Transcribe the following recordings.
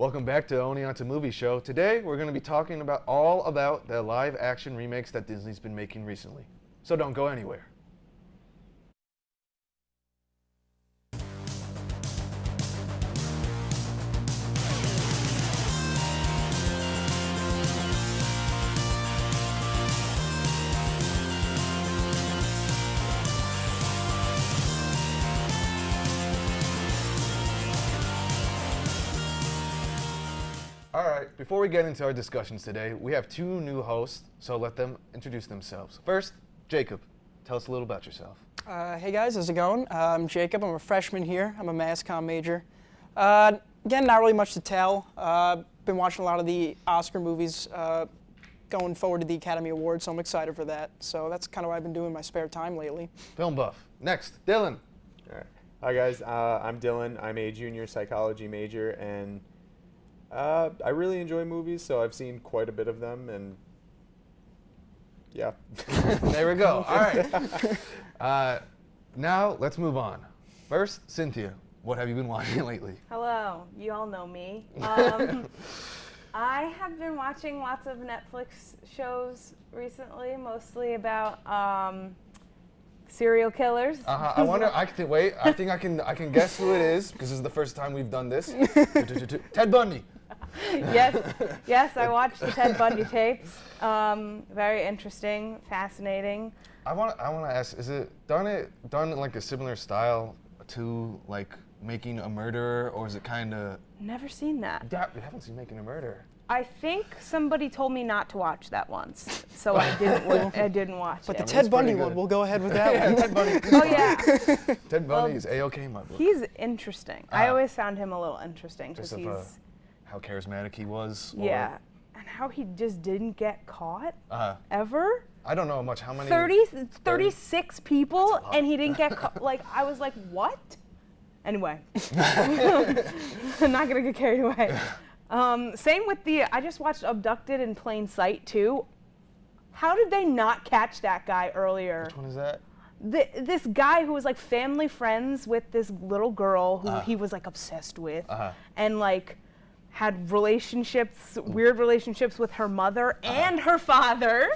Welcome back to Oneonta Movie Show. Today we're going to be talking all about the live-action remakes that Disney's been making recently. So don't go anywhere. All right, before we get into our discussions today, we have two new hosts, so let them introduce themselves. First, Jacob, tell us a little about yourself. Hey guys, how's it going? I'm Jacob, I'm a freshman here, I'm a mass comm major. Again, not really much to tell. Been watching a lot of the Oscar movies going forward to the Academy Awards, so I'm excited for that. So that's kind of what I've been doing in my spare time lately. Film buff. Next, Dylan. All right. Hi guys, I'm Dylan. I'm a junior psychology major, and I really enjoy movies, so I've seen quite a bit of them, and yeah. There we go. All right. Now let's move on. First, Cynthia, what have you been watching lately? Hello, you all know me. I have been watching lots of Netflix shows recently, mostly about serial killers. I wonder. I think I can guess who it is because this is the first time we've done this. Ted Bundy. Yes, I watched the Ted Bundy tapes. Very interesting, fascinating. I want to ask: is it done in like a similar style to like Making a Murderer, or is it kind of? Never seen that. We haven't seen Making a Murderer. I think somebody told me not to watch that once, so I didn't watch But it. the Ted Bundy one, we'll go ahead with that one. Ted Bundy. Oh yeah. Ted Bundy is A-OK in my book. He's interesting. I always found him a little interesting because Just of how charismatic he was. Yeah, and how he just didn't get caught ever. I don't know much. How many? 36 people, and he didn't get caught. Like, I was like, what? Anyway, I'm not gonna get carried away. Same with I just watched Abducted in Plain Sight too. How did they not catch that guy earlier? Which one is that? This guy who was like family friends with this little girl who he was like obsessed with, and like had weird relationships with her mother and her father.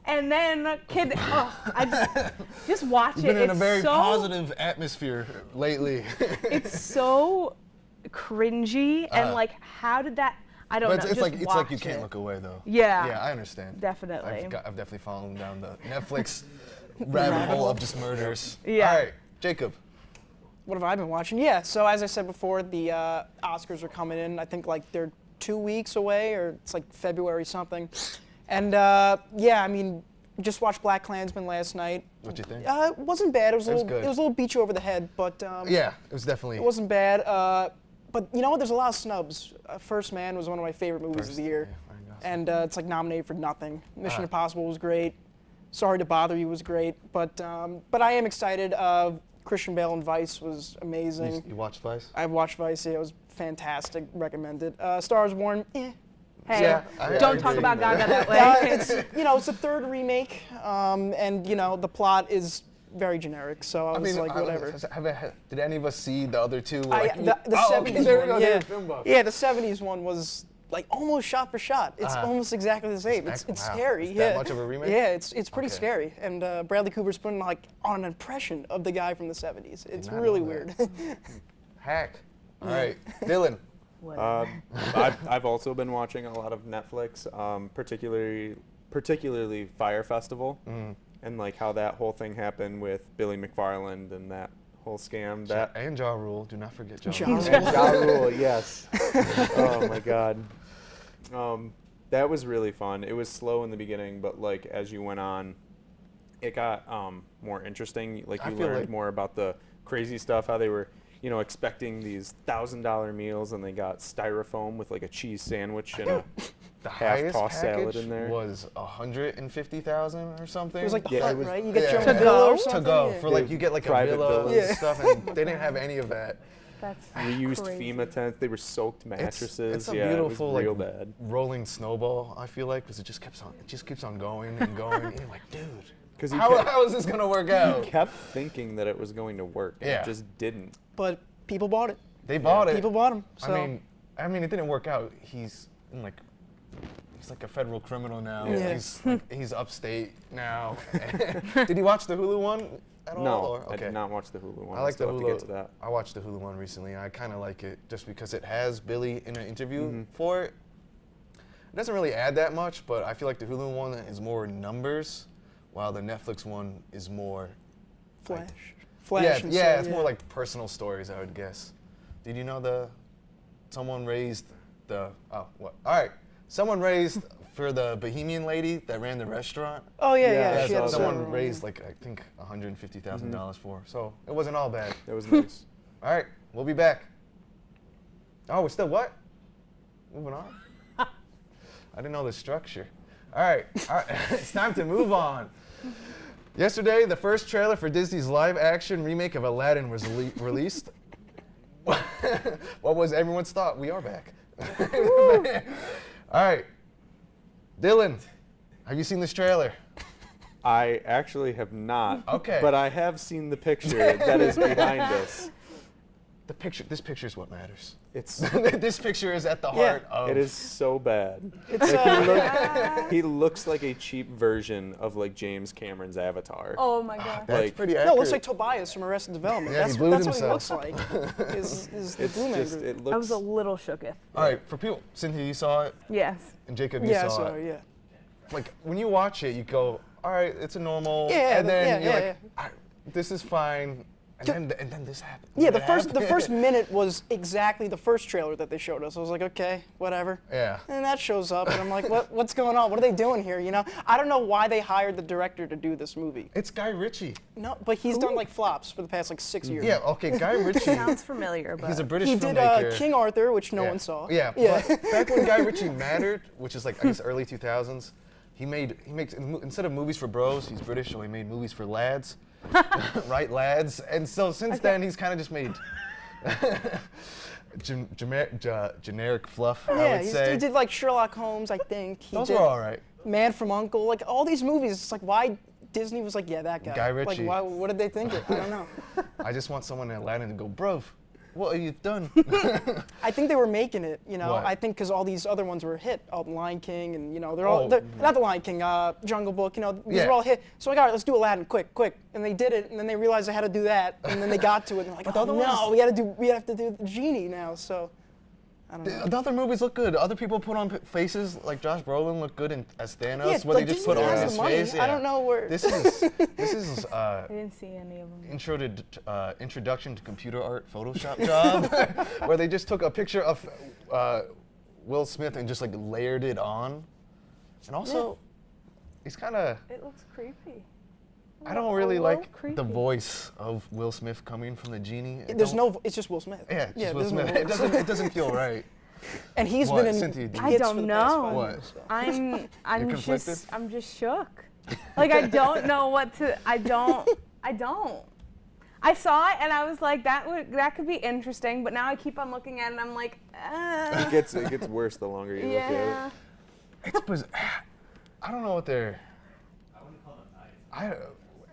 And then I just watch You've it. been in a very positive atmosphere lately. It's so cringy and like, how did that? I don't know. It's like you can't look away though. Yeah. Yeah, I understand. Definitely. I've definitely fallen down the Netflix rabbit hole of just murders. Yeah. All right, Jacob. What have I been watching? Yeah, so as I said before, the Oscars are coming in. I think like they're 2 weeks away, or it's like February something. And yeah, I mean, just watched BlacKkKlansman last night. What'd you think? It wasn't bad. It was good. It was a little beat you over the head, but Yeah, it was definitely. it wasn't bad. But you know what? There's a lot of snubs. First Man was one of my favorite movies of the year, and it's like nominated for nothing. Mission Impossible was great. Sorry to Bother You was great, but I am excited. Christian Bale in Vice was amazing. You watched Vice? I've watched Vice. Yeah, it was fantastic. Recommend it. Star Is Born. Hey, Yeah, don't talk about Gaga that way. It's it's a third remake, and the plot is very generic. So I was like, whatever. Did any of us see the other two? The 70s okay, there we go. one, They're yeah. film buff. Yeah, the 70s one was like almost shot for shot. It's almost exactly the same. It's Wow. scary. Is yeah. that much of a remake? Yeah, it's pretty Okay. scary. And Bradley Cooper's putting like on an impression of the guy from the 70s. It's not really know weird. Hack. All right, Dylan. I've also been watching a lot of Netflix, particularly Fire Festival, and like how that whole thing happened with Billy McFarland and that whole scam. And Ja Rule. Do not forget Ja Ja Rule. Rule. And Ja Rule, yes. Oh my God. That was really fun. It was slow in the beginning, but like as you went on, it got more interesting. Like you learned more about the crazy stuff, how they were, expecting these $1,000 meals, and they got styrofoam with like a cheese sandwich and The half highest tossed salad package in there. was $150,000 or something. It was like the Yeah, hut, it was- right? You get yeah. your own To villa go? or To something? to go Yeah. for like you get like a Private villa villas. and stuff, and they didn't have any of that. That's We used crazy. FEMA tents. They were soaked mattresses. It's a yeah, beautiful it was real like bad. rolling snowball. I feel like because it just keeps on going and going. And you're like, dude, 'Cause he how is this gonna work out? kept thinking that it was going to work, and Yeah. it just didn't. But people bought it. They bought it. People bought them. So I mean, I mean, it didn't work out. He's like a federal criminal now. Yeah. He's upstate now. Did you watch the Hulu one at all? No, or? I did not watch the Hulu one. I like the still Hulu. have to get to that. I watched the Hulu one recently, and I kind of like it just because it has Billy in an interview for it. It doesn't really add that much, but I feel like the Hulu one is more numbers, while the Netflix one is more Flash. yeah, And yeah, so, it's more like personal stories, I would guess. Did you know someone raised someone raised for the Bohemian lady that ran the restaurant. Oh yeah, Yeah, yeah. I She had saw a Someone server. raised like I think $150,000 for, so it wasn't all bad. That was nice. All right, we'll be back. Oh, we're still what? Moving on. I didn't know the structure. All right, it's time to move on. Yesterday, the first trailer for Disney's live-action remake of Aladdin was released. What was everyone's thought? We are back. All right, Dylan, have you seen this trailer? I actually have not. Okay. But I have seen the picture that is behind us. This picture is what matters. It's This picture is at the heart of. it is so bad. It's He looks like a cheap version of like James Cameron's Avatar. Oh my god. That's like- pretty no, accurate. it looks like Tobias from Arrested Development. Yeah, he that's blew that's what he himself. looks like. Is the It's Blue Man just Group. it looks. Oh, I was a little shooketh. All right, for people, Cynthia, you saw it, Yes. and Jacob, you Yeah, saw so it. yeah. Like when you watch it, you go, all right, it's a normal, Yeah, and then yeah, you're yeah, like, this is fine, and then this happened. Yeah, What the happened? first minute was exactly the first trailer that they showed us. I was like, okay, whatever. Yeah. And that shows up, and I'm like, what's going on? What are they doing here? You know, I don't know why they hired the director to do this movie. It's Guy Ritchie. No, but he's done like flops for the past like 6 years. Yeah, okay, Guy Ritchie. Sounds familiar, but He's a British He did filmmaker. King Arthur, which no Yeah. one saw. Yeah, but back when Guy Ritchie mattered, which is like I guess early 2000s, he makes instead of movies for bros, he's British, so he made movies for lads, right, lads. And so since then, he's kind of just made generic fluff. I Yeah, would say he did like Sherlock Holmes, I think. He those did were all right. Man from U.N.C.L.E., like all these movies. It's like why Disney was like, yeah, that guy. Guy Ritchie. Like, why? What did they think? I don't know. I just want someone in Aladdin to go, bruv, what have you done? I think they were making it, you know. What? I think because all these other ones were a hit, all the Lion King, and you know, they're Oh. all not the Lion King, Jungle Book. You know, these Yeah. are all hit. So like, all right, let's do Aladdin, quick, and they did it, and then they realized they had to do that, and then they got to it, and they're like, But the oh other no, ones- we have to do the genie now. So I don't know. The other movies look good. Other people put on faces, like Josh Brolin looked good as Thanos, Yeah, where like they just Disney put on has his the money. face. I don't know where. This is I didn't see any of them. introduction to computer art Photoshop job, where they just took a picture of Will Smith and just like layered it on, and also he's kind of. It looks creepy. I don't really A like little creepy. the voice of Will Smith coming from the genie. It There's don't- no. It's just Will Smith. Yeah, just Will there's no Smith. It voice. doesn't feel right. And he's What, been in Cynthia, do you- I hits don't for the past know. 5 What? years, so. I'm conflicted? I'm just shook. Like I don't know what to. I don't. I saw it and I was like, that could be interesting. But now I keep on looking at it and I'm like, It gets worse the longer you look at yeah. It's bizarre. I don't know what they're.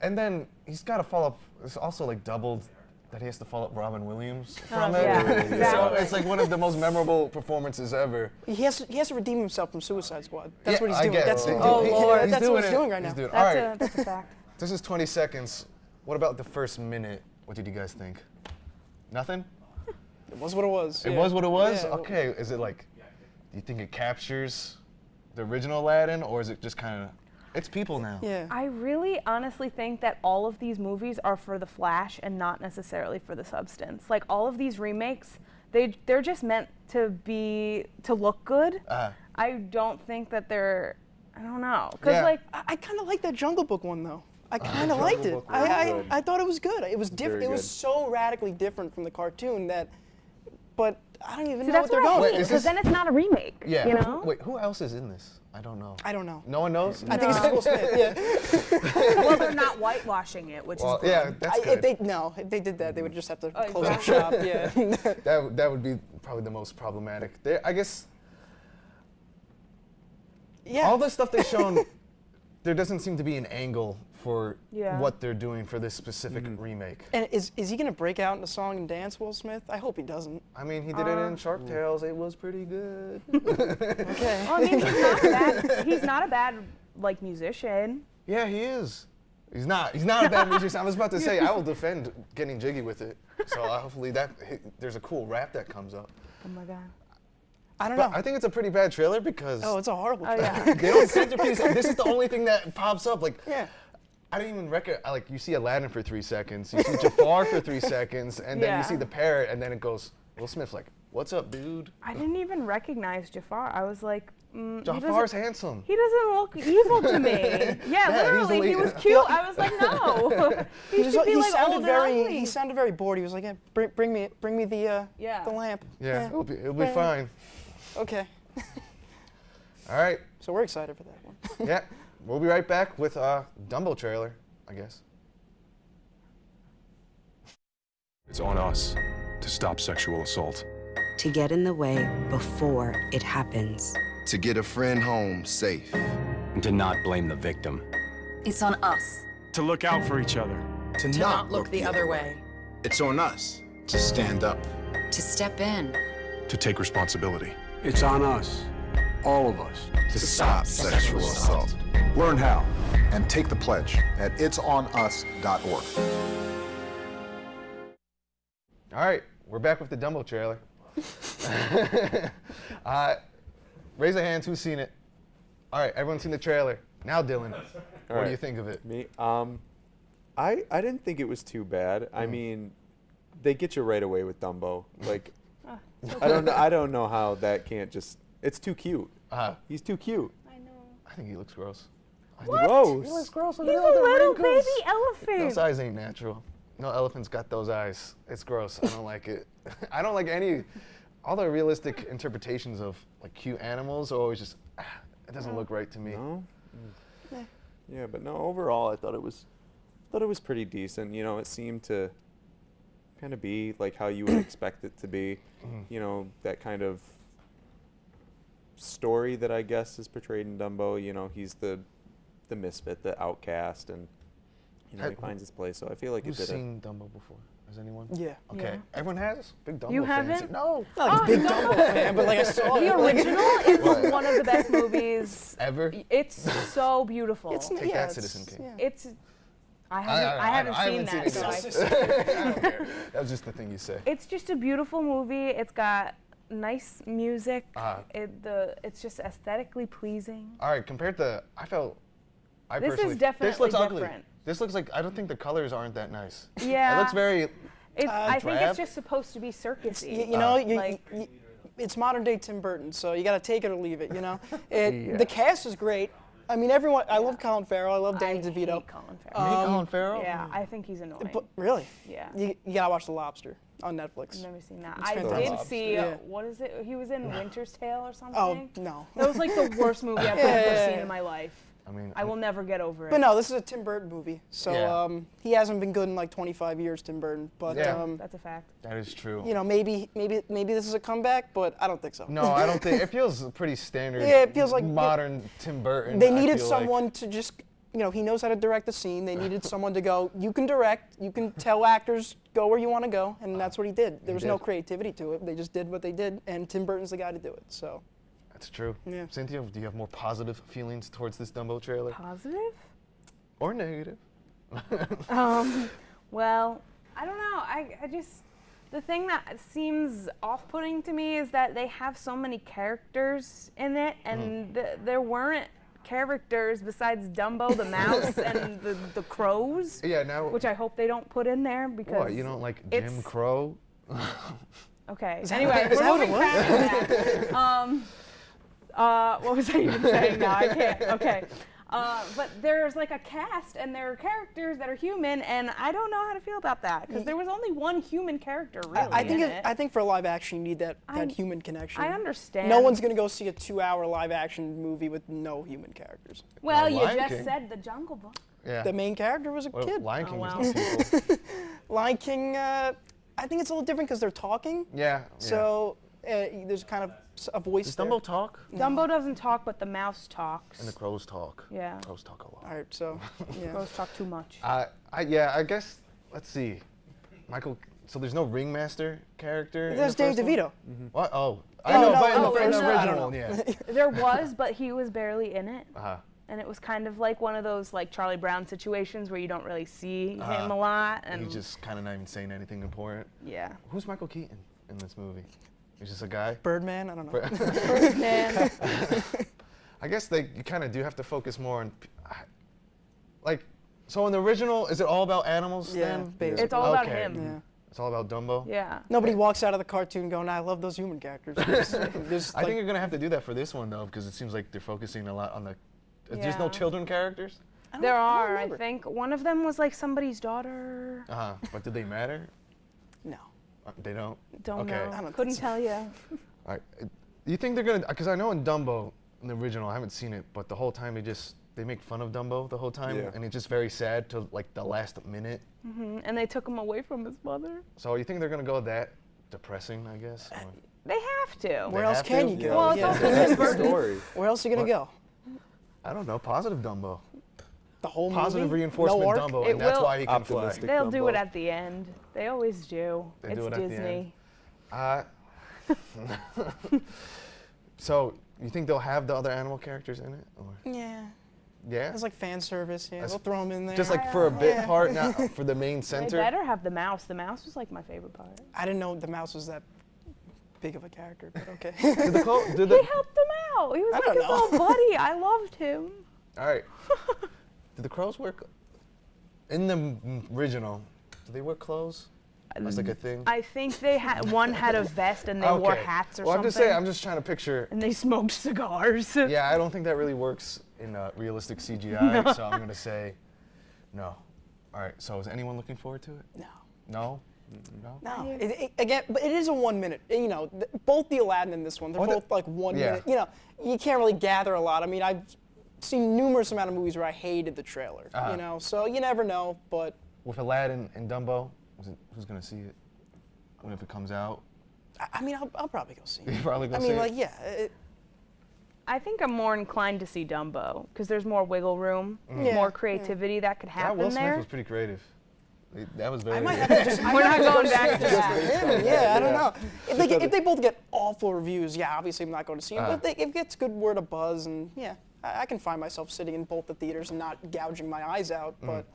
And then he's got to follow up. It's also like doubled that he has to follow up Robin Williams from it. yeah, So exactly. it's like one of the most memorable performances ever. He has to redeem himself from Suicide Squad. That's Yeah, what he's I doing. get it. That's, Oh, Lord. that's what he's doing right now. He's doing it. That's All right, that's a fact. this is 20 seconds. What about the first minute? What did you guys think? Nothing? It was what it was. It yeah. was what it was? Yeah. Okay, is it like, do you think it captures the original Aladdin, or is it just kind of, it's people now? Yeah. I really honestly think that all of these movies are for the flash and not necessarily for the substance. Like all of these remakes, they're just meant to look good. I don't think that they're, I don't know. Because Yeah. like, I kind of like that Jungle Book one though. I kind of Jungle liked it. Book was good. I thought it was good. It was different. Very It was good. so radically different from the cartoon that, but I don't even see, know that's what they're what I going Wait, hate, is for. because this- then it's not a remake. Yeah. You know? Wait, who else is in this? I don't know. I don't know. No one knows? I think it's Will Smith. Yeah. Well, they're not whitewashing it, which Well, is good. yeah, that's good. If they did that, they would just have to Oh, close up exactly. shop. Yeah. That would be probably the most problematic. I guess Yeah. all the stuff they've shown, there doesn't seem to be an angle for Yeah. what they're doing for this specific remake. And is he gonna break out into song and dance, Will Smith? I hope he doesn't. I mean, he did it in Shark Tales. It was pretty good. Okay. Well, I mean, he's not a bad like musician. Yeah, he is. He's not a bad musician. I was about to say, I will defend getting jiggy with it. So hopefully there's a cool rap that comes up. Oh my god. I don't But know. I think it's a pretty bad trailer because Oh, it's a horrible. Oh trailer. yeah. they don't centerpiece. This is the only thing that pops up. Like, Yeah. I didn't even like you see Aladdin for 3 seconds, you see Jafar for 3 seconds, and then Yeah. you see the parrot, and then it goes. Will Smith's like, "What's up, dude?" I didn't even recognize Jafar. I was like, Jafar's handsome. he doesn't look evil to me. Yeah, literally, he was cute. I was like, no. he should be like old and ugly. He sounded very bored. He was like, yeah, bring me the Yeah. the lamp. Yeah, it'll be fine. Okay. All right. So we're excited for that one. Yeah, we'll be right back with Dumbo trailer, I guess. It's on us to stop sexual assault. To get in the way before it happens. To get a friend home safe. And to not blame the victim. It's on us. To look out for each other. To Not look the other way. It's on us to stand up. To step in. To take responsibility. It's on us, all of us. To stop sexual assault. Learn how and take the pledge at itsonus.org. All right, we're back with the Dumbo trailer. Raise a hand, who's seen it? All right, everyone's seen the trailer. Now, Dylan, what do you think of it? Me, I didn't think it was too bad. I mean, they get you right away with Dumbo. Like, I don't know how that can't just. It's too cute. He's too cute. I know. I think he looks gross. What? Gross. He looks gross. He's a little baby elephant. Those eyes ain't natural. No elephant's got those eyes. It's gross. I don't like it. I don't like all the realistic interpretations of like cute animals are always just, it doesn't look right to me. No. Yeah, but no. Overall, I thought it was pretty decent. You know, it seemed to kind of be like how you would expect it to be. You know, that kind of story that I guess is portrayed in Dumbo. You know, he's the misfit, the outcast, and you know, he finds his place. So I feel like Who's it did seen Dumbo before? Has anyone? Yeah. Okay. Yeah. Everyone has? Big Dumbo You fans. haven't? No. Not like a big Dumbo fan, but like I saw The it. original is one of the best movies Ever? It's so beautiful. Take that, Citizen King. Yeah. It's. I haven't seen that. So I don't care. That was just the thing you say. it's just a beautiful movie. It's got nice music. It's just aesthetically pleasing. All right, compared to, This is personally, definitely this looks ugly. different. This looks like, I don't think the colors aren't that nice. Yeah. It looks very, I think drab? it's just supposed to be circusy. You know, like- it's modern day Tim Burton, so you got to take it or leave it. You know, Yeah. The cast is great. I mean, everyone. I love Colin Farrell. I love Danny I DeVito. hate Colin Farrell. Colin Farrell? Yeah, I think he's annoying. But really, Yeah. you gotta watch The Lobster on Netflix. I've never seen that. It's I fantastic. did see, Yeah. what is it? He was in Winter's Tale or something. Oh no. That was like the worst movie I've ever seen in my life. I mean, I will never get over it. But no, this is a Tim Burton movie, so Yeah. he hasn't been good in like 25 years, Tim Burton. But Yeah. That's a fact. that is true. you know, maybe this is a comeback, but I don't think so. No, I don't think, it feels pretty standard. Yeah, it feels like modern Tim Burton. They I needed feel like. someone to just, you know, he knows how to direct the scene. They needed someone to go, you can direct, you can tell actors, go where you want to go, and that's what he did. There was no did. creativity to it. They just did what they did, and Tim Burton's the guy to do it, so. That's true. Yeah. Cynthia, do you have more positive feelings towards this Dumbo trailer? Positive? Or negative? Well, I don't know. I just, the thing that seems off-putting to me is that they have so many characters in it, and there weren't characters besides Dumbo the mouse and the crows, Yeah, now, which I hope they don't put in there because. what, you don't like Jim it's- Crow? Okay. Anyway, we're moving past that. What was I even saying now? I can't. Okay. But there's like a cast and there are characters that are human, and I don't know how to feel about that because there was only one human character really. I think for live action you need that human connection. I understand. No one's gonna go see a 2-hour live action movie with no human characters. Well, you Lion just King. said the Jungle Book. Yeah. The main character was a Well, kid. Lion King wow. is not people. Lion King, I think it's a little different because they're talking. Yeah. So There's kind of a voice. Does there. Dumbo talk? Dumbo doesn't talk, but the mouse talks. And the crows talk. Yeah. Crows talk a lot. All right, so yeah. Crows talk too much. I guess, let's see. Michael, so there's no ringmaster character? in There's the Dave first one? DeVito. What? Oh, I know, no, but in oh, the in first the- I don't original, know. yeah. There was, but he was barely in it. Uh-huh. And it was kind of like one of those like Charlie Brown situations where you don't really see him a lot. And He's just kind of not even saying anything important. yeah. Who's Michael Keaton in this movie? He's just a guy? Birdman. I don't know. Man. I guess you kind of do have to focus more on, like, so in the original, is it all about animals Yeah, then? basically. It's all about Okay. him. Yeah. It's all about Dumbo? Yeah. Nobody walks out of the cartoon going, "I love those human characters." There's, I think you're going to have to do that for this one, though, because it seems like they're focusing a lot on the, there's no Yeah. children characters? There are. I remember. think one of them was like somebody's daughter. Uh-huh. But did they matter? no. They don't? Don't Okay. know. I don't Couldn't think so. tell you. All right. You think they're going to, because I know in Dumbo, in the original, I haven't seen it, but the whole time they make fun of Dumbo the whole time, Yeah. and it's just very sad to like the last minute. And they took him away from his mother. So you think they're going to go that depressing, I guess? Or- They have to. Where They else have can to? you Yeah. go? Well, it's Yeah. also That's Tim the Burton. story. Where else are you gonna go? I don't know, positive Dumbo. The whole Positive movie? reinforcement no arc? Dumbo, It and that's will- why he can fly. Optimistic. They'll do it Dumbo. at the end. They always do. They It's do it at the Disney. end. So you think they'll have the other animal characters in it? Or? Yeah. Yeah? It's like fan service. Yeah, That's- they'll throw them in there. Just like for a bit Yeah. part, not for the main They center? better have the mouse. The mouse was like my favorite part. I didn't know the mouse was that big of a character, but okay. Did the He helped them out. He was I like don't his know. little buddy. I loved him. All right. Did the crows wear, in the original, do they wear clothes? That's like a thing? I think they had one had a vest and they wore Okay. hats or well, something. I'm just saying, I'm just trying to picture. And they smoked cigars. Yeah, I don't think that really works in realistic CGI, so I'm going to say no. All right, so is anyone looking forward to it? No. No? No? No. Again, but it is a 1 minute. You know, both the Aladdin and this one, they're Oh, both like 1 yeah. minute. You know, you can't really gather a lot. I mean, I've seen numerous amount of movies where I hated the trailer. Uh-huh. You know, so you never know. But With Aladdin and Dumbo, who's going to see it? When if it comes out? I mean, I'll probably go see it. You're probably I going to mean, see like, it? yeah. I think I'm more inclined to see Dumbo because there's more wiggle room, Yeah, more yeah. creativity that could Yeah, happen Will Smith there. was pretty creative. That was very. I might have to just. We're not going back to that. Yeah, I don't know. If they both get awful reviews, yeah, obviously I'm not going to see them. Uh-huh. But if it gets good word of buzz, and yeah, I can find myself sitting in both the theaters and not gouging my eyes out. But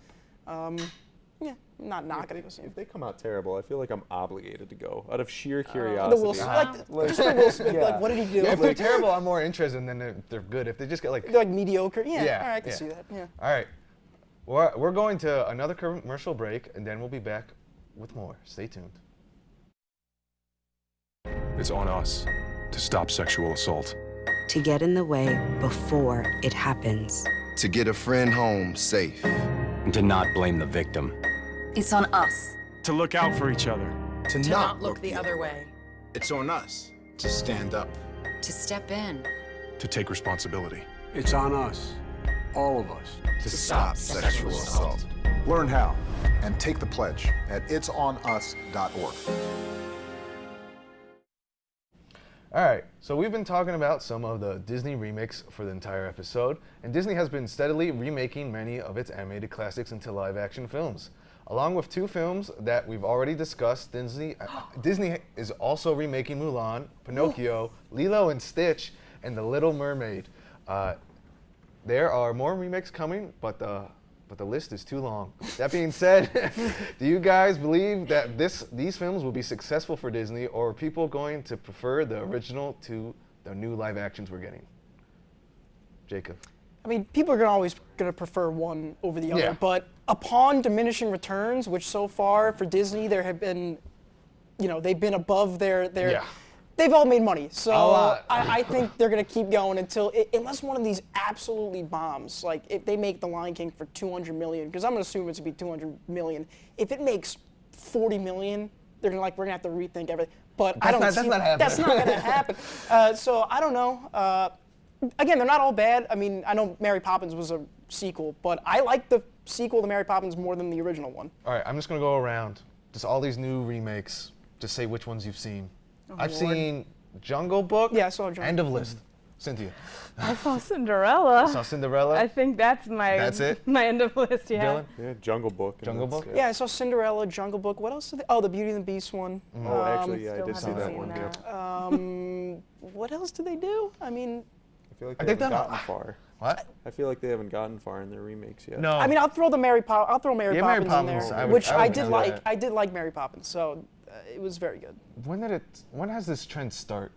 yeah, I'm not going to go see them. If they come out terrible, I feel like I'm obligated to go out of sheer The curiosity. Will Smith, like, just for Will Smith, Yeah. like, what did he do? Yeah, if they're terrible, I'm more interested, and then they're good. If they just get like. They're like mediocre. Yeah, Yeah, all right, I can yeah. see that. Yeah. All right. We're going to another commercial break, and then we'll be back with more. Stay tuned. It's on us to stop sexual assault. To get in the way before it happens. To get a friend home safe. And to not blame the victim. It's on us To look out for each other. To to not not look the other way. It's on us to stand up. To step in. To take responsibility. It's on us, all of us. To stop sexual assault. Learn how and take the pledge at itsonus.org. All right, so we've been talking about some of the Disney remakes for the entire episode, and Disney has been steadily remaking many of its animated classics into live-action films. Along with two films that we've already discussed, Disney is also remaking Mulan, Pinocchio, Lilo and Stitch, and The Little Mermaid. There are more remakes coming, but the list is too long. That being said, do you guys believe that these films will be successful for Disney, or are people going to prefer the original to the new live actions we're getting? Jacob. I mean, people are always going to prefer one over the other, Yeah. but upon diminishing returns, which so far for Disney there have been, you know, they've been above their Yeah. they've all made money. So A lot. I think they're going to keep going until, unless one of these absolutely bombs, like if they make The Lion King for 200 million, because I'm going to assume it's going to be 200 million. If it makes 40 million, they're going to we're going to have to rethink everything. But I don't That's not happening. That's not going to happen. So I don't know. Again, they're not all bad. I mean, I know Mary Poppins was a sequel, but I like the sequel to Mary Poppins more than the original one. All right, I'm just gonna go around, just all these new remakes. Just say which ones you've seen. I've Lord. seen Jungle Book. Yeah, I saw Jungle End of list. Cynthia. I saw Cinderella. Saw Cinderella. I think that's my. That's it? My end of list. Yeah. Dylan? Yeah, Jungle Book. and Jungle that's- Book? Yeah, I saw Cinderella, Jungle Book. What else did they? Oh, the Beauty and the Beast one. Oh, actually, yeah, I Still did see haven't that seen one. that. Yeah. What else did they do? I mean, I feel like Are they they haven't done gotten far. What? I feel like they haven't gotten far in their remakes yet. No. I mean, I'll throw Mary Yeah, Mary Poppins in Poppins, there, I would- which I I would did do like. that. I did like Mary Poppins, so it was very good. When has this trend start?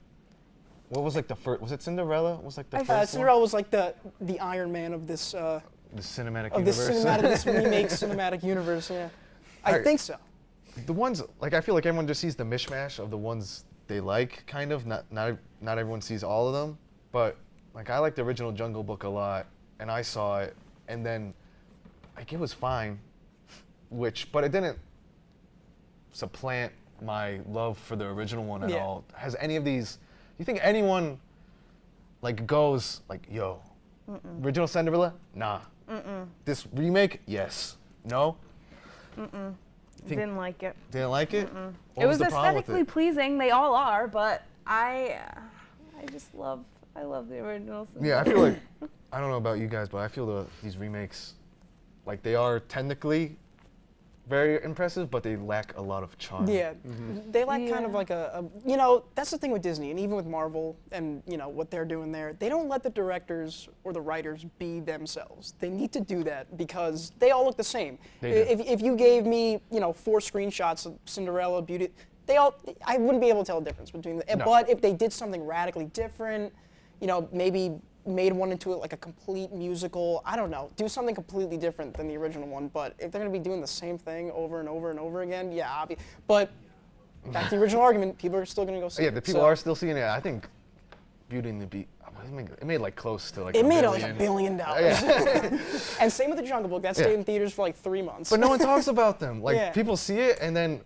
What was like the first? Was it Cinderella? Was like the first Cinderella was like the Iron Man of this one? The cinematic of this universe. this remake cinematic universe. Yeah, I Alright. think so. The ones like I feel like everyone just sees the mishmash of the ones they like, kind of. Not everyone sees all of them, but like I like the original Jungle Book a lot, and I saw it, and then like it was fine, but it didn't supplant my love for the original one at Yeah. all. Has any of these? You think anyone like goes like, yo, original Cinderella? Nah. This remake? Yes. No. Think- Didn't like it. Didn't like it? What It was the problem with aesthetically it? pleasing. They all are, but I just love. I love the original. Yeah, I feel like I don't know about you guys, but I feel these remakes, like they are technically very impressive, but they lack a lot of charm. Yeah, they lack kind of Yeah. like that's the thing with Disney, and even with Marvel, and what they're doing there. They don't let the directors or the writers be themselves. They need to do that because they all look the same. They do. If you gave me 4 screenshots of Cinderella, Beauty, I wouldn't be able to tell the difference between them. No. But if they did something radically different, maybe made one into like a complete musical, I don't know, do something completely different than the original one. But if they're going to be doing the same thing over and over and over again, yeah, but back to the original argument, people are still going to go see Yeah, it. the people So, are still seeing it. I think Beauty and the Beast, it made like close to like It $1 made billion. like $1 billion. Yeah. And same with the Jungle Book. That stayed in theaters for like 3 months. But no one talks about them. Like Yeah. people see it and then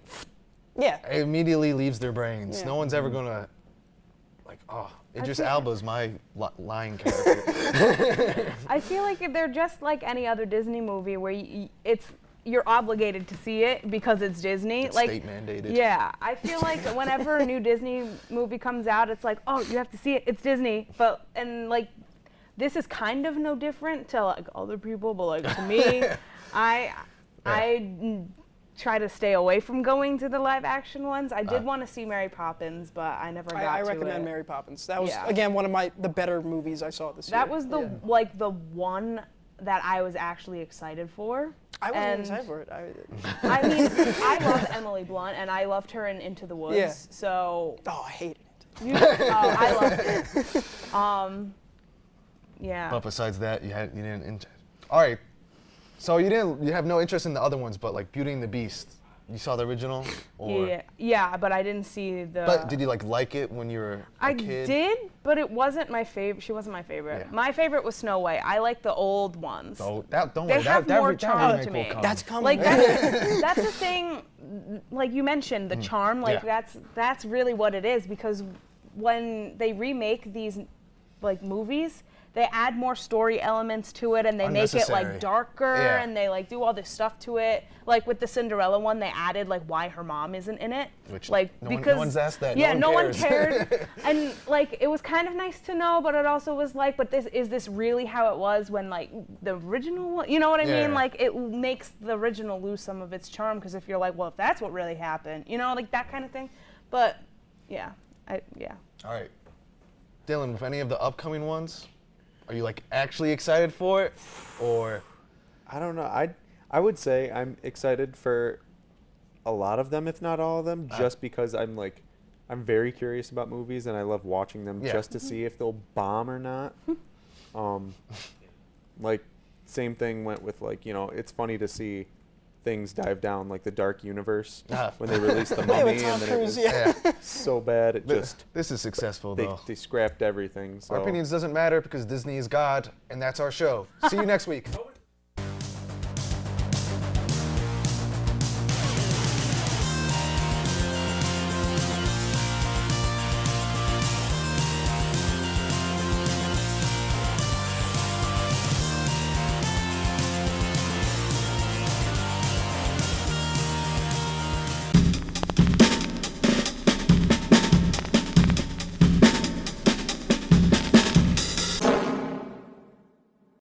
yeah. it immediately leaves their brains. Yeah. No one's ever gonna like, oh, Idris feel- Elba's my lion character. I feel like they're just like any other Disney movie where you're obligated to see it because it's Disney. It's like state mandated. Yeah, I feel like whenever a new Disney movie comes out, it's like, oh, you have to see it. It's Disney. And like this is kind of no different to like other people, but like to me, I try to stay away from going to the live action ones. I did want to see Mary Poppins, but I never got to it. I recommend Mary Poppins. That was Yeah. again one of the better movies I saw this year. That was the one that I was actually excited for. I wasn't And excited for it. I mean, I love Emily Blunt, and I loved her in Into the Woods. Yeah. So I hated it. I loved it. Yeah. But besides that, you didn't. All right. So you have no interest in the other ones, but like Beauty and the Beast, you saw the original, or? Yeah, but I didn't see the. But did you like it when you were a kid? I did, but it wasn't my favorite. She wasn't my favorite. Yeah. My favorite was Snow White. I like the old ones. So don't They worry. have that more remake charm will to me. come. That's coming. Like that's the thing, like you mentioned, the charm. Like Yeah. that's really what it is, because when they remake these like movies, they add more story elements to it, and they make it Unnecessary. like darker, Yeah. and they like do all this stuff to it. Like with the Cinderella one, they added like why her mom isn't in it. Which like no because one's asked that. Yeah, no one cares. cared. And like it was kind of nice to know, but it also was like, but is this really how it was when like the original one? You know what I Yeah. mean? Like it makes the original lose some of its charm, because if you're like, well, if that's what really happened, like that kind of thing. But yeah, yeah. All right, Dylan, with any of the upcoming ones, are you like actually excited for it, or? I don't know. I would say I'm excited for a lot of them, if not all of them, just because I'm very curious about movies and I love watching them just to see if they'll bomb or not. Like same thing went with it's funny to see things dive down like the Dark Universe when they released the Mummy, Tom and then it Cruise, was so bad it just This is successful though. they scrapped everything. So. Our opinions doesn't matter because Disney is God, and that's our show. See you next week.